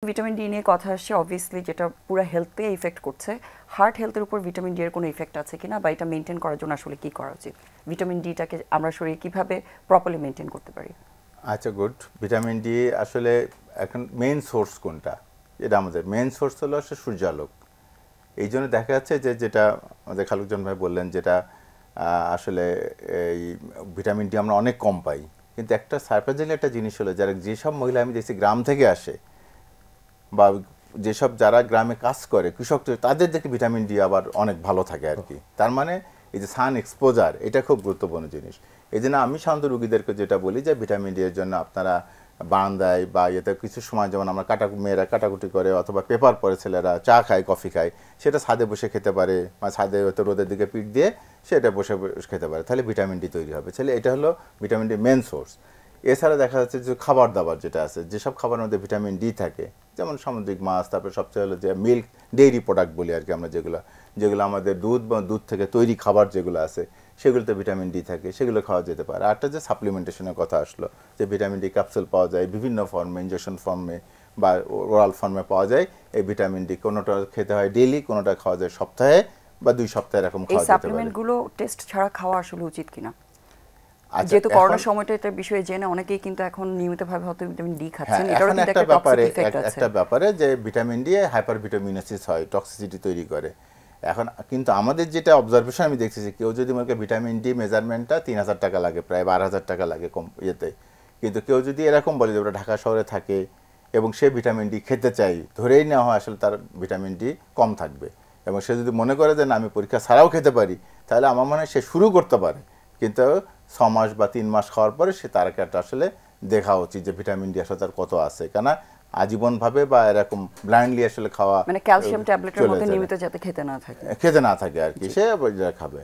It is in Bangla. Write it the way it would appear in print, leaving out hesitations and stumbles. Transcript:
ভিটামিন ডি নিয়ে কথা আসছে অবভিয়াসলি যেটা পুরো হেলথে ইফেক্ট করছে হার্ট হেলথের উপর ভিটামিন ডি এর কোনো ইফেক্ট আছে কিনা বা এটা মেনটেন করার জন্য আসলে কি করা উচিত ভিটামিন ডিটাকে আমরা শরীরে কিভাবে প্রপারলি মেনটেন করতে পারি আচ্ছা গুড ভিটামিন ডি আসলে এখন মেইন সোর্স কোনটা এটা আমাদের মেইন সোর্স হলো সূর্যালোক এই জন্য দেখা যাচ্ছে যে যেটা আমাদের খালুকজন ভাই বললেন যেটা আসলে এই ভিটামিন ডি আমরা অনেক কম পাই কিন্তু একটা সারপ্রাইজিং একটা জিনিস হলো যারা যেসব মহিলা আমি দেখছি গ্রাম থেকে আসে বা যেসব যারা গ্রামে কাজ করে কৃষক তাদের দেখে ভিটামিন ডি আবার অনেক ভালো থাকে আর কি তার মানে এই যে সান এক্সপোজার এটা খুব গুরুত্বপূর্ণ জিনিস এই জন্য আমি সাধারণত রুগীদেরকে যেটা বলি যে ভিটামিন ডি এর জন্য আপনারা বারান্দায় বা ইয়েতে কিছু সময় যেমন আমরা মেয়েরা কাটাকুটি করে অথবা পেপার পরে ছেলেরা চা খায় কফি খায় সেটা ছাদে বসে খেতে পারে বা ছাদে হয়তো রোদের দিকে পিঠ দিয়ে সেটা বসে খেতে পারে তাহলে ভিটামিন ডি তৈরি হবে ছেলে এটা হলো ভিটামিন ডি মেন সোর্স এছাড়া দেখা যাচ্ছে যে খাবার দাবার যেটা আছে যেসব খাবারের মধ্যে ভিটামিন ডি থাকে যেমন সামুদ্রিক মাছ তারপরে সবচেয়ে হলো যে মিল্ক ডেইরি প্রোডাক্ট বলি আর কি আমরা যেগুলো আমাদের দুধ বা দুধ থেকে তৈরি খাবার যেগুলো আছে সেগুলোতে ভিটামিন ডি থাকে সেগুলো খাওয়া যেতে পারে আরটা যে সাপ্লিমেন্টেশনের কথা আসলো যে ভিটামিন ডি ক্যাপসুল পাওয়া যায় বিভিন্ন ফর্মে ইনজেকশন ফর্মে বা ওরাল ফর্মে পাওয়া যায় এই ভিটামিন ডি কোনোটা খেতে হয় ডেইলি কোনোটা খাওয়া যায় সপ্তাহে বা 2 সপ্তাহে এরকম খাওয়া যেতে পারে এই সাপ্লিমেন্টগুলো টেস্ট ছাড়া খাওয়া আসলে উচিত কিনা যেহেতু করোনা সময়টা এটা বিষয়ে জেনে অনেকেই কিন্তু এখন নিয়মিতভাবে হয়তো ভিটামিন ডি খাচ্ছেন এটারও কিন্তু একটা টক্সিক ইফেক্ট আছে একটা ব্যাপারে যে ভিটামিন ডি হাইপারভিটামিনোসিস হয় টক্সিসিটি তৈরি করে এখন কিন্তু আমাদের যেটা অবজারভেশন আমি দেখছি যে কেউ যদি মনে ভিটামিন ডি মেজারমেন্টটা 3000 টাকা লাগে প্রায় 12000 টাকা লাগে কম ইয়েতে কিন্তু কেউ যদি এরকম বলে যে ওটা ঢাকা শহরে থাকে এবং সে ভিটামিন ডি খেতে চাই ধরেই নেওয়া হয় আসলে তার ভিটামিন ডি কম থাকবে এবং সে যদি মনে করে যে না আমি পরীক্ষা ছাড়াও খেতে পারি তাহলে আমার মনে হয় সে শুরু করতে পারে কিন্তু 6 মাস বা 3 মাস খাওয়ার পরে সে তার একটা আসলে দেখা উচিত যে ভিটামিন ডি আসলে তার কত আছে কেন আজীবনভাবে বা এরকম ব্লাইন্ডলি আসলে খাওয়া মানে ক্যালসিয়াম ট্যাবলেটের মতো নিয়মিত যাতে খেতে না থাকে আর কি সে খাবে